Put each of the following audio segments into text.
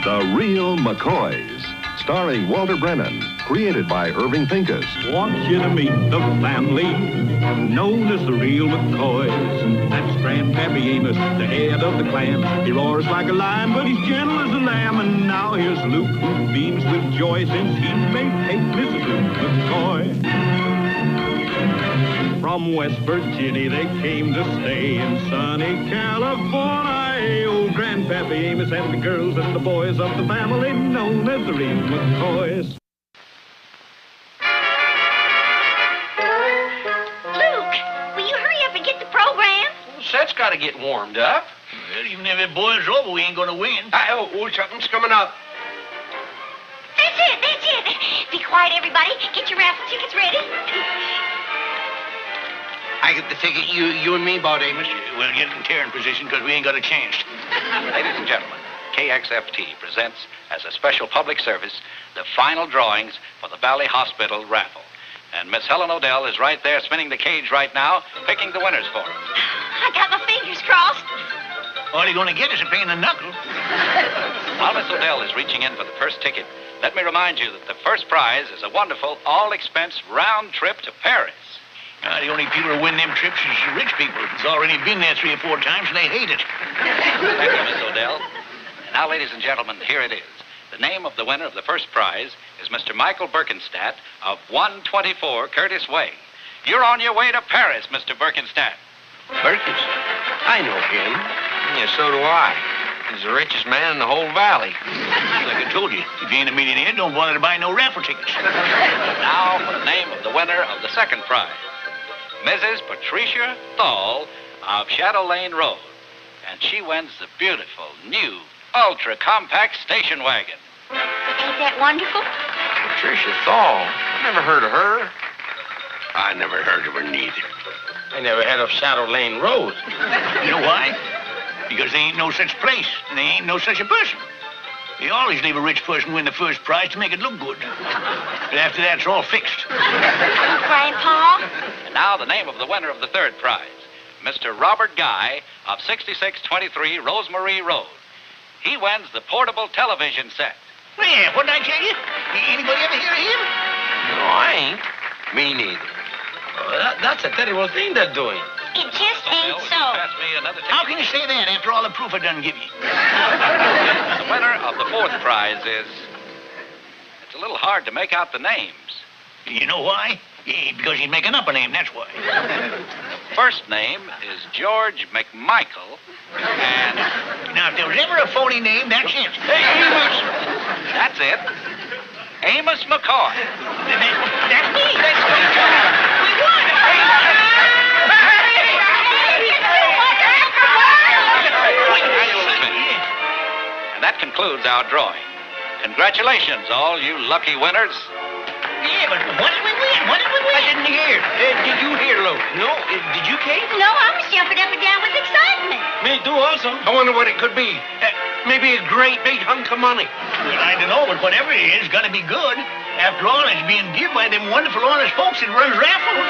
The Real Mccoys, starring Walter Brennan, created by Irving Pincus. Want you to meet the family known as the Real Mccoys. That's Grandpappy Amos, the head of the clan. He roars like a lion, but he's gentle as a lamb. And now here's Luke, who beams with joy since he made Kate Mrs. Luke McCoy. From West Virginia they came to stay in sunny California. Old Grandpappy Amos and the girls and the boys of the family known as the Real McCoys. Luke, will you hurry up and get the program? Well, Seth's got to get warmed up. Well, even if it boils over, we ain't going to win. Something's coming up. That's it. Be quiet, everybody. Get your raffle tickets ready. I get the ticket you and me bought, Amos. We'll get in tearing position because we ain't got a chance. Ladies and gentlemen, KXFT presents as a special public service the final drawings for the Valley Hospital raffle. And Miss Helen Odell is right there spinning the cage right now, picking the winners for us. I got my fingers crossed. All you're going to get is a pain in the knuckle. While Miss Odell is reaching in for the first ticket, let me remind you that the first prize is a wonderful all-expense round trip to Paris. The only people who win them trips is rich people who's already been there 3 or 4 times and they hate it. Thank you, Miss Odell. Now, ladies and gentlemen, here it is. The name of the winner of the first prize is Mr. Michael Birkenstadt of 124 Curtis Way. You're on your way to Paris, Mr. Birkenstadt. Birkenstadt? I know him. Yeah, so do I. He's the richest man in the whole valley. Like I told you, if you ain't a millionaire, don't bother to buy no raffle tickets. Now for the name of the winner of the second prize. Mrs. Patricia Thal of Shadow Lane Road. And she wins the beautiful, new, ultra-compact station wagon. Ain't that wonderful? Patricia Thal. I never heard of her. I never heard of her neither. I never heard of Shadow Lane Road. You know why? Because there ain't no such place, and there ain't no such a person. They always leave a rich person win the first prize to make it look good. But after that, it's all fixed. Grandpa? And now the name of the winner of the third prize, Mr. Robert Guy of 6623 Rosemary Road. He wins the portable television set. Yeah, what did I tell you? Anybody ever hear of him? No, I ain't. Me neither. That's a terrible thing they're doing. It just ain't so. Pass me another ticket. How can you say that after all the proof I done give you? The winner of the fourth prize is... It's a little hard to make out the names. You know why? Yeah, because he's making up a name, that's why. First name is George McMichael, and... Now, if there was ever a phony name, that's it. Hey, Amos! That's it. Amos McCoy. That's me. That's what he's talking about. We won! And that concludes our drawing. Congratulations, all you lucky winners. Yeah, but what did we win? What did we win? I didn't hear. Did you hear, Luke? No. Did you, Kate? No, I was jumping up and down with excitement. Me too, also. I wonder what it could be. Maybe a great big hunk of money. Well, I don't know, but whatever it is, it's got to be good. After all, it's being given by them wonderful, honest folks that runs raffles.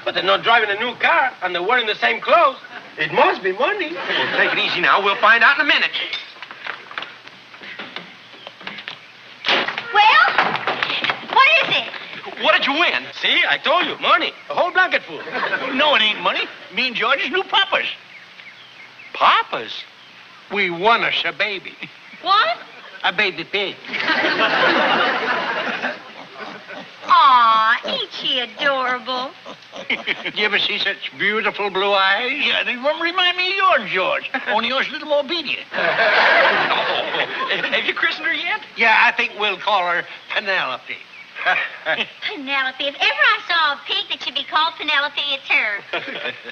But they're not driving a new car, and they're wearing the same clothes. It must be money. Well, take it easy now. We'll find out in a minute. Well, what is it? What did you win? See, I told you. Money. A whole blanket full. No, it ain't money. Me and George's new papas. Papas? We won us a baby. What? A baby pig. Aw, ain't she adorable? Did you ever see such beautiful blue eyes? Yeah, they remind me of yours, George. Only yours a little more obedient. Have you christened her yet? Yeah, I think we'll call her Penelope. Penelope. If ever I saw a pig that should be called Penelope, it's her.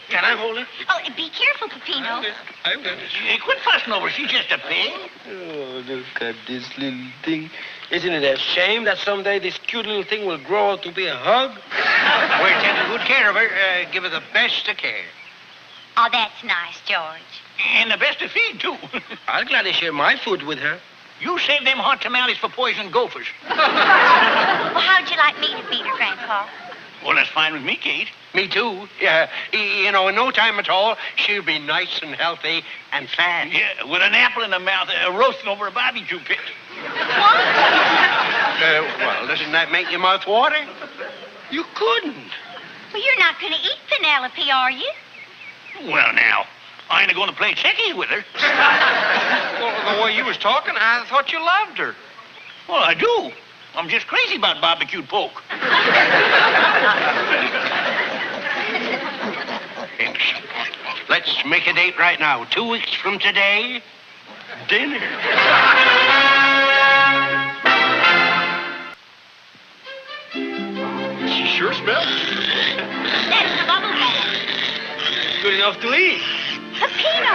Can I hold her? Oh, be careful, Peppino. I will. Hey, quit fussing over her. She's just a pig. Oh, look at this little thing. Isn't it a shame that someday this cute little thing will grow up to be a hug? We're taking good care of her. Give her the best of care. Oh, that's nice, George. And the best of feed, too. I'll gladly share my food with her. You save them hot tamales for poison gophers. Well, how'd you like me to beat her, Grandpa? Well, that's fine with me, Kate. Me too. Yeah, in no time at all, she'll be nice and healthy and fat. Yeah, with an apple in her mouth, roasting over a barbecue pit. Well, doesn't that make your mouth water? You couldn't. Well, you're not going to eat Penelope, are you? Well, now, I ain't going to play checkies with her. Well, the way you was talking, I thought you loved her. Well, I do. I'm just crazy about barbecued pork. Let's make a date right now. 2 weeks from today, dinner. She sure smells. That's the bubble man. Good enough to eat. Pepino.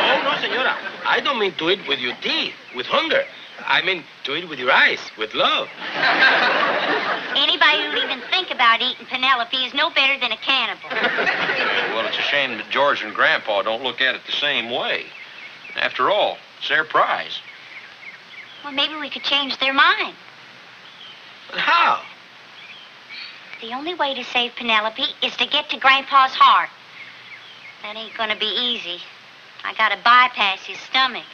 Oh, no, senora. I don't mean to eat with your teeth, with hunger. I mean to eat with your eyes, with love. Anybody who'd even think about eating Penelope is no better than a cannibal. Well, it's a shame that George and Grandpa don't look at it the same way. After all, it's their prize. Well, maybe we could change their mind. But how? The only way to save Penelope is to get to Grandpa's heart. That ain't gonna be easy. I gotta bypass his stomach.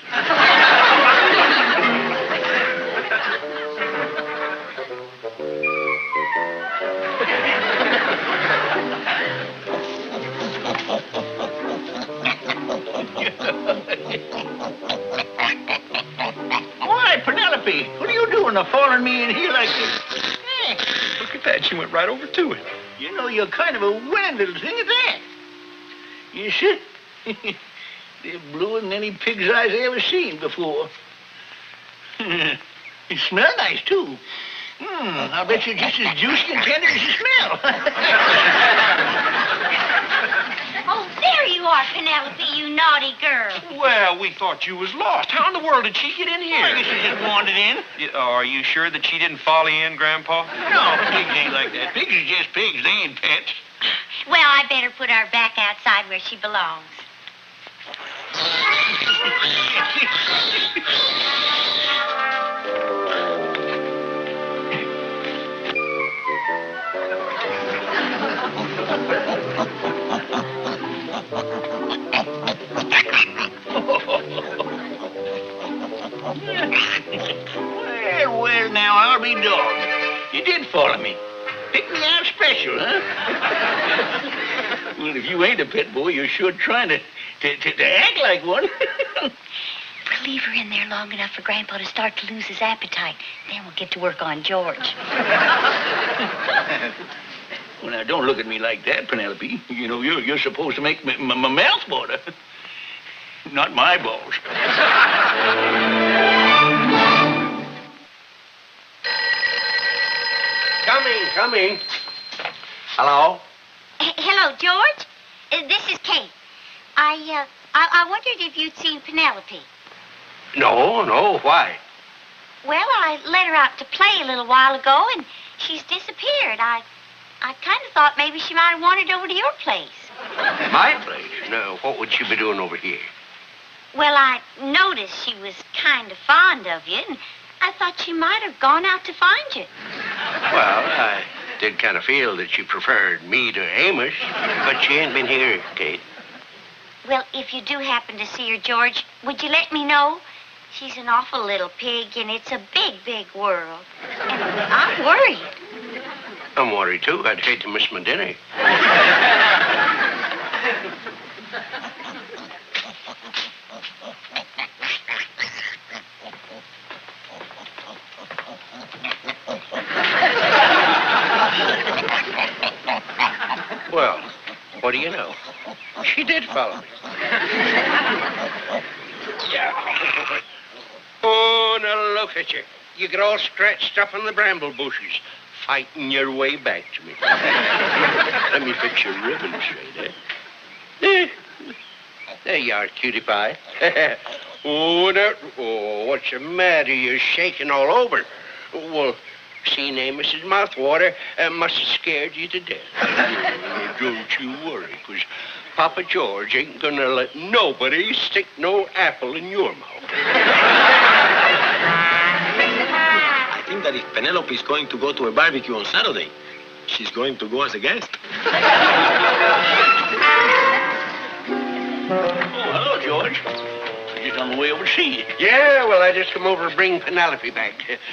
Why, Penelope, what are you doing following me in here like this? Hey, Look at that. She went right over to him. you know, you're kind of a winning little thing at that. You see? They're bluer than any pig's eyes I ever seen before. You smell nice, too. I bet you're just as juicy and tender as you smell. Oh, there you are, Penelope, you naughty girl. Well, we thought you was lost. How in the world did she get in here? I guess you just wandered in. Are you sure that she didn't follow you in, Grandpa? No, pigs ain't like that. Pigs are just pigs. They ain't pets. Well, I better put her back outside where she belongs. Well, now, I'll be dogged. You did follow me. Pick me out special, huh? Well, if you ain't a pit boy, you're sure trying to act like one. We'll leave her in there long enough for Grandpa to start to lose his appetite. Then we'll get to work on George. Well, now, don't look at me like that, Penelope. You know, you're supposed to make my mouth water. Not my balls. Coming. Hello? Hello, George. This is Kate. I wondered if you'd seen Penelope. No, why? Well, I let her out to play a little while ago, and she's disappeared. I kind of thought maybe she might have wandered over to your place. My place? No, what would she be doing over here? Well, I noticed she was kind of fond of you, and I thought she might have gone out to find you. Well, I did kind of feel that she preferred me to Amos, but she ain't been here, Kate. Well, if you do happen to see her, George, would you let me know? She's an awful little pig, and it's a big, big world. And I'm worried. I'm worried, too. I'd hate to miss my dinner. Well, what do you know? She did follow me. Yeah. Oh, now look at you. You get all stretched up in the bramble bushes, fighting your way back to me. Let me fix your ribbon straight, eh? There you are, cutie pie. Oh, what's the matter? You're shaking all over. Well, seeing Amos's mouthwater must have scared you to death. Don't you worry, because Papa George ain't gonna let nobody stick no apple in your mouth. think that if Penelope is going to go to a barbecue on Saturday, she's going to go as a guest. Oh, hello, George. Just on the way over to see you. Yeah, well, I just come over to bring Penelope back.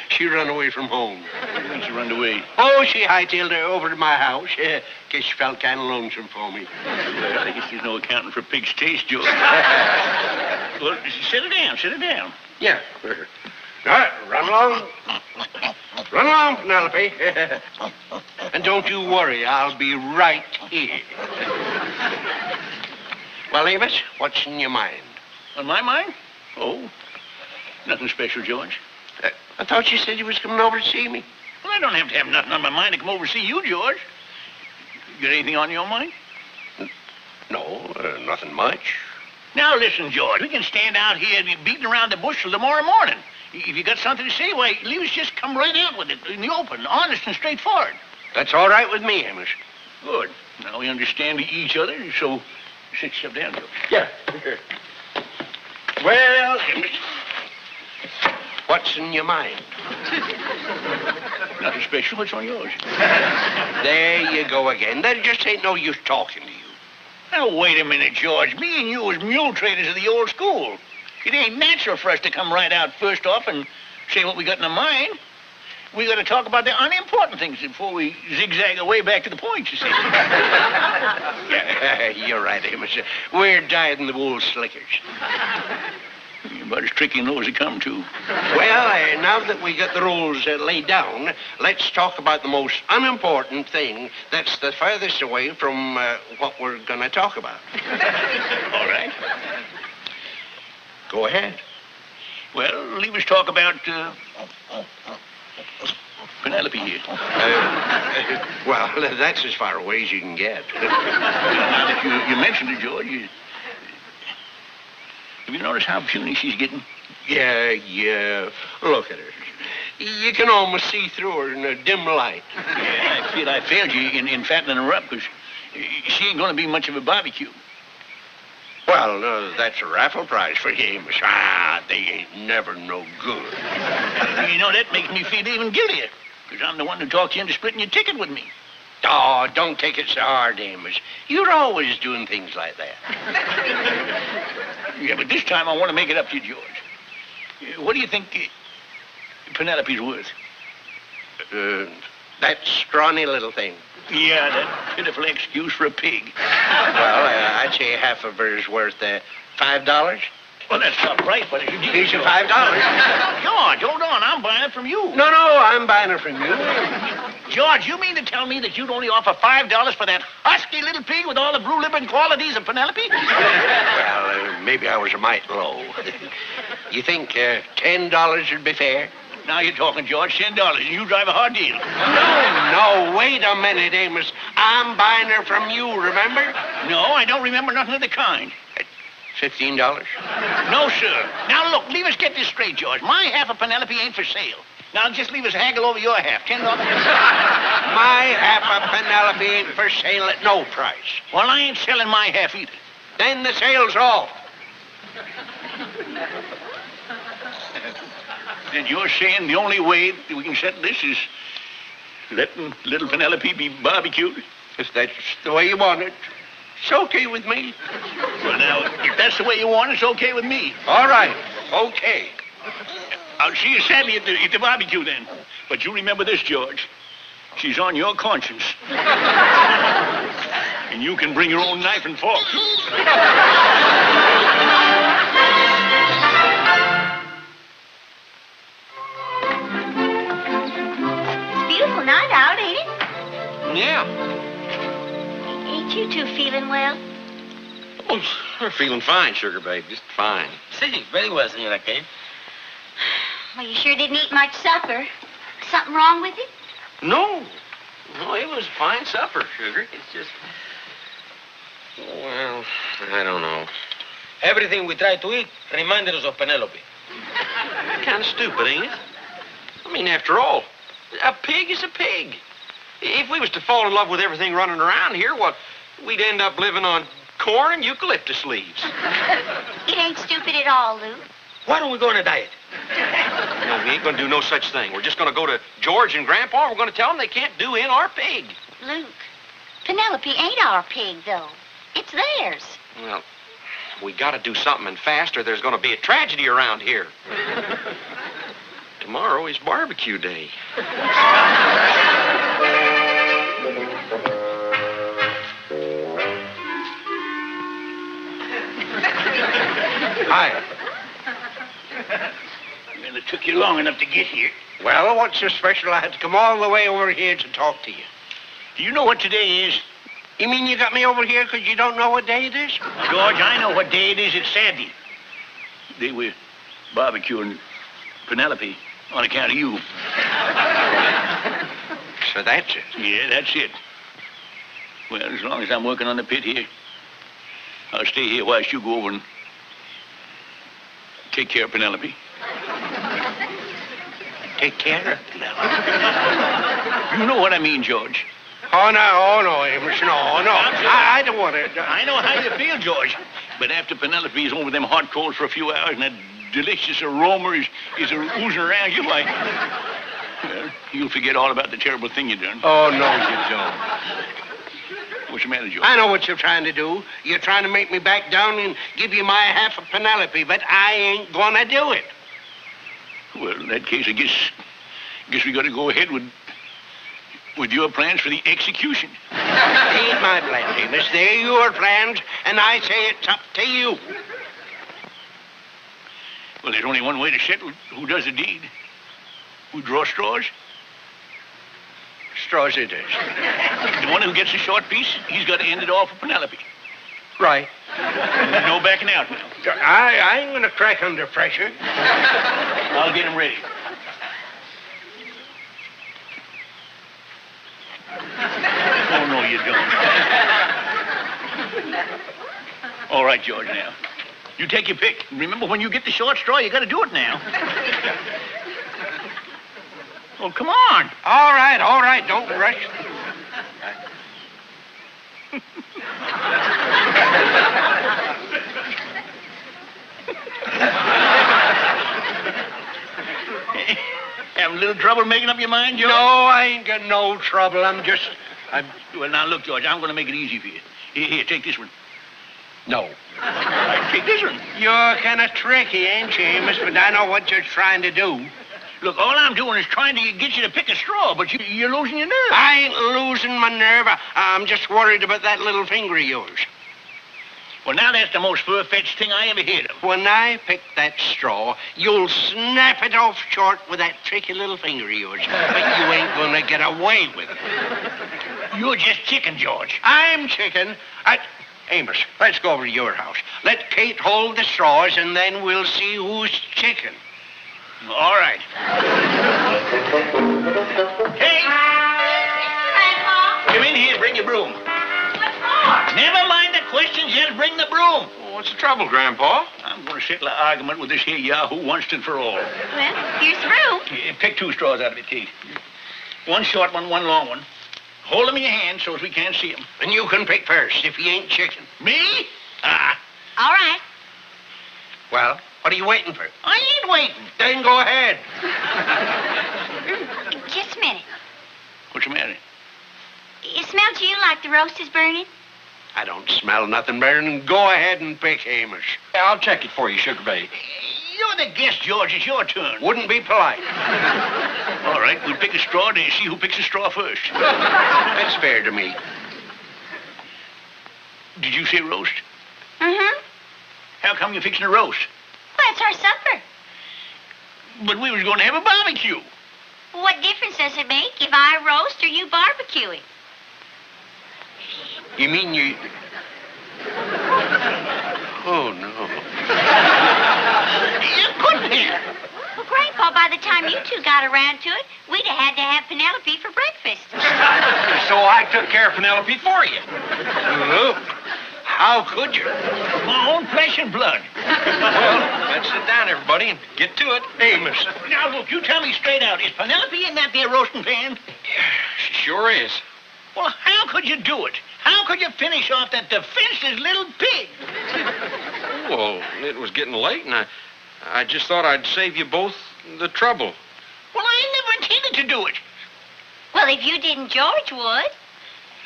She run away from home. When she run away? Oh, she hightailed her over to my house. Guess she felt kind of lonesome for me. Well, I guess there's no accounting for pig's taste, George. Well, sit her down, sit her down. Yeah. All right, run along. Run along, Penelope. And don't you worry, I'll be right here. Well, Amos, what's in your mind? On my mind? Oh, nothing special, George. I thought you said you was coming over to see me. Well, I don't have to have nothing on my mind to come over to see you, George. You got anything on your mind? No, nothing much. Now, listen, George, we can stand out here and beating around the bush till tomorrow morning. If you got something to say, why, leave us just come right out with it in the open, honest and straightforward. That's all right with me, Amos. Good. Now we understand each other, so sit yourself down, George. Yeah. Well, what's in your mind? Nothing special. What's on yours? There you go again. There just ain't no use talking to you. Now, wait a minute, George. Me and you as mule traders of the old school. It ain't natural for us to come right out first off and say what we got in our mind. We got to talk about the unimportant things before we zigzag our way back to the point, you see. Yeah, you're right, Amos. We're dyed-in-the-wool slickers. You're about as tricky as those that come to. Well, now that we got the rules laid down, let's talk about the most unimportant thing that's the furthest away from what we're going to talk about. All right. Go ahead. Well, leave us talk about Penelope here. Well, that's as far away as you can get. Now that you mentioned it, George, have you noticed how puny she's getting? Yeah. Look at her. You can almost see through her in a dim light. Yeah, I feel I failed you in fattening her up, because she ain't going to be much of a barbecue. Well, that's a raffle prize for you, Amos. They ain't never no good. You know, that makes me feel even guiltier, because I'm the one who talked you into splitting your ticket with me. Oh, don't take it so hard, Amos. You're always doing things like that. Yeah, but this time I want to make it up to you, George. What do you think Penelope's worth? That scrawny little thing. Yeah, that pitiful excuse for a pig. Well, I'd say half of her is worth $5. Well, that's not right, but if you do... Here's your $5. George, hold on. I'm buying it from you. No, I'm buying it from you. George, you mean to tell me that you'd only offer $5 for that husky little pig with all the blue-lipping qualities of Penelope? Well, maybe I was a mite low. You think $10 would be fair? Now you're talking, George. $10, and you drive a hard deal. No, wait a minute, Amos. I'm buying her from you, remember? No, I don't remember nothing of the kind. $15? No, sir. Now, look, leave us get this straight, George. My half of Penelope ain't for sale. Now, just leave us haggle over your half. $10. My half of Penelope ain't for sale at no price. Well, I ain't selling my half either. Then the sale's off. And you're saying the only way that we can settle this is letting little Penelope be barbecued? If that's the way you want it, it's okay with me. Well, now, if that's the way you want it, it's okay with me. All right, okay. I'll see you sadly at the barbecue then. But you remember this, George. She's on your conscience. And you can bring your own knife and fork, too. Beautiful night out, ain't it? Yeah. Ain't you two feeling well? Oh, we're feeling fine, Sugar Babe. Just fine. Sí, very well, Señora Kate. Well, you sure didn't eat much supper. Something wrong with it? No, it was a fine supper, Sugar. It's just... Well, I don't know. Everything we try to eat reminded us of Penelope. Kind of stupid, ain't it? I mean, after all, a pig is a pig. If we was to fall in love with everything running around here, well, we'd end up living on corn and eucalyptus leaves. It ain't stupid at all, Lou. Why don't we go on a diet? No, we ain't gonna do no such thing. We're just gonna go to George and Grandpa. We're gonna tell them they can't do in our pig. Luke, Penelope ain't our pig, though. It's theirs. Well, we gotta do something and fast, or there's gonna be a tragedy around here. Tomorrow is barbecue day. Hi. Well, it took you long enough to get here. Well, what's so special? I had to come all the way over here to talk to you. Do you know what today is? You mean you got me over here because you don't know what day it is? George, I know what day it is. It's Saturday. They were barbecuing Penelope on account of you. So that's it. Yeah, that's it. Well, as long as I'm working on the pit here, I'll stay here whilst you go over and take care of Penelope. Take care of Penelope. You know what I mean, George. Oh, no, Amos, no. I don't want to. I know how you feel, George. But after Penelope is over them hot coals for a few hours and that delicious aroma is oozing around you, well, you'll forget all about the terrible thing you done. Oh, no, you don't. What's the matter, George? I know what you're trying to do. You're trying to make me back down and give you my half of Penelope, but I ain't gonna do it. Well, in that case, I guess we got to go ahead with your plans for the execution. They ain't my plans, Amos. They're your plans, and I say it's up to you. Well, there's only one way to settle who does the deed. Who draws straws? Straws it is. The one who gets the short piece, he's got to end it all for Penelope. Right. No backing out now. I ain't gonna crack under pressure. I'll get him ready. Oh, no, you don't. All right, George, now. You take your pick. Remember, when you get the short straw, you got to do it now. Oh, come on. All right. Don't rush. Having a little trouble making up your mind, George? No, I ain't got no trouble. I'm... Well, now, look, George, I'm going to make it easy for you. Here, take this one. No. All right, take this one. You're kind of tricky, ain't you, Amos? But I know what you're trying to do. Look, all I'm doing is trying to get you to pick a straw, but you're losing your nerve. I ain't losing my nerve. I'm just worried about that little finger of yours. Well, now that's the most far-fetched thing I ever heard of. When I pick that straw, you'll snap it off short with that tricky little finger of yours. But you ain't gonna get away with it. You're just chicken, George. I'm chicken. Amos, let's go over to your house. Let Kate hold the straws, and then we'll see who's chicken. All right. Kate! Grandpa? Come in here and bring your broom. What for? Never mind the questions, just bring the broom. Well, what's the trouble, Grandpa? I'm going to settle an argument with this here yahoo once and for all. Well, here's the broom. Here, pick 2 straws out of it, Kate. One short one, one long one. Hold them in your hand so as we can't see them. And you can pick first if you ain't chicken. Me? Ah. All right. Well, what are you waiting for? I ain't waiting. Then go ahead. Just a minute. What's the matter? It smells to you like the roast is burning? I don't smell nothing burning. Go ahead and pick, Amos. Yeah, I'll check it for you, Sugar Babe. You're the guest, George. It's your turn. Wouldn't be polite. All right, we'll pick a straw and see who picks a straw first. That's fair to me. Did you say roast? Mm-hmm. How come you're fixing a roast? Well, it's our supper. But we was going to have a barbecue. What difference does it make if I roast or you barbecuing? You mean you... Oh, no. You couldn't have. Well, Grandpa, by the time you two got around to it, we'd have had to have Penelope for breakfast. So I took care of Penelope for you. Look, how could you? My own flesh and blood. Well, let's sit down, everybody, and get to it. Amos. Now, look, you tell me straight out. Is Penelope in that there roasting pan? She sure is. Well, how could you do it? How could you finish off that defenseless little pig? Well, it was getting late, and I just thought I'd save you both the trouble. Well, I never intended to do it. Well, if you didn't, George would.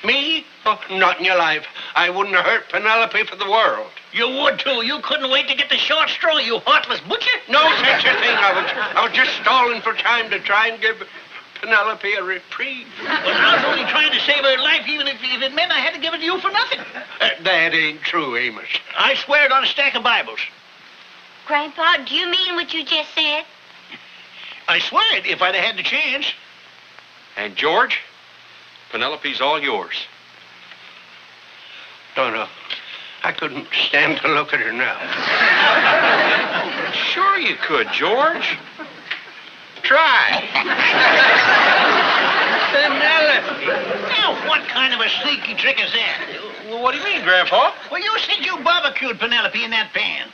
Me? Oh, not in your life. I wouldn't have hurt Penelope for the world. You would, too. You couldn't wait to get the short straw, you heartless butcher. No such a thing. I was just stalling for time to try and give Penelope a reprieve. Well, I was only trying to save her life, even if it meant I had to give it to you for nothing. That ain't true, Amos. I swear it on a stack of Bibles. Grandpa, do you mean what you just said? I swear it if I'd have had the chance. And George, Penelope's all yours. No. I couldn't stand to look at her now. Sure you could, George. Try. Penelope. Now, what kind of a sneaky trick is that? Well, what do you mean, Grandpa? Well, you said you barbecued Penelope in that pan.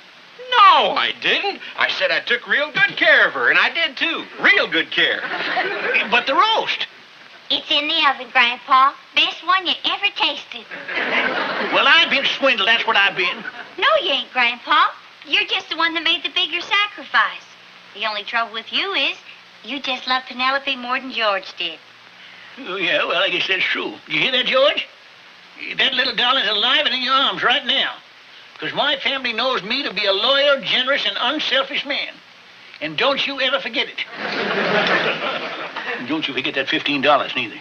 No, I didn't. I said I took real good care of her, and I did, too. Real good care. But the roast. It's in the oven, Grandpa. Best one you ever tasted. Well, I've been swindled, that's what I've been. No, you ain't, Grandpa. You're just the one that made the bigger sacrifice. The only trouble with you is you just love Penelope more than George did. Oh, yeah, well, I guess that's true. You hear that, George? That little doll is alive and in your arms right now. Because my family knows me to be a loyal, generous, and unselfish man. And don't you ever forget it. And don't you forget that $15 neither.